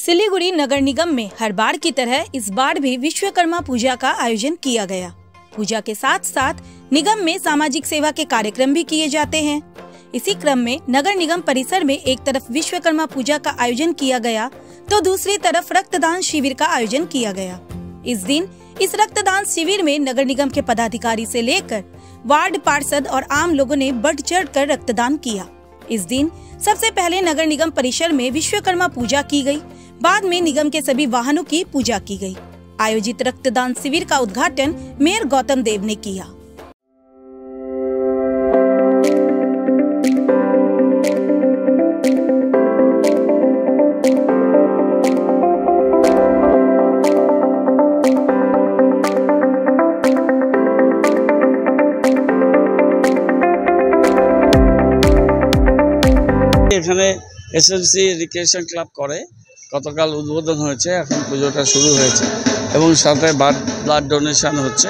सिलीगुड़ी नगर निगम में हर बार की तरह इस बार भी विश्वकर्मा पूजा का आयोजन किया गया। पूजा के साथ साथ निगम में सामाजिक सेवा के कार्यक्रम भी किए जाते हैं। इसी क्रम में नगर निगम परिसर में एक तरफ विश्वकर्मा पूजा का आयोजन किया गया तो दूसरी तरफ रक्तदान शिविर का आयोजन किया गया। इस दिन इस रक्तदान शिविर में नगर निगम के पदाधिकारी से लेकर वार्ड पार्षद और आम लोगों ने बढ़ चढ़ कर रक्तदान किया। इस दिन सबसे पहले नगर निगम परिसर में विश्वकर्मा पूजा की गई। बाद में निगम के सभी वाहनों की पूजा की गई। आयोजित रक्तदान शिविर का उद्घाटन मेयर गौतम देव ने किया। এখানে এসএমসি রিক্রিয়েশন ক্লাব করে গতকাল উদ্বোধন হয়েছে, এখন পুজোটা শুরু হয়েছে এবং সাথে ব্লাড ডোনেশন হচ্ছে।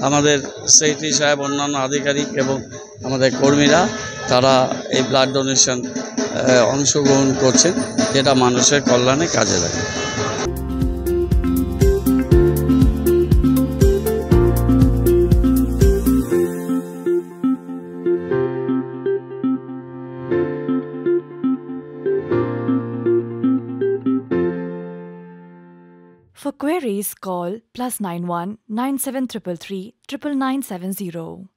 আমাদের সেক্রেটারি সাহেব, অন্যান্য আধিকারিক এবং আমাদের কর্মীরা তারা এই ব্লাড ডোনেশন অংশগ্রহণ করছেন, যেটা মানুষের কল্যাণে কাজে লাগে। For queries, call +91 9733 99970.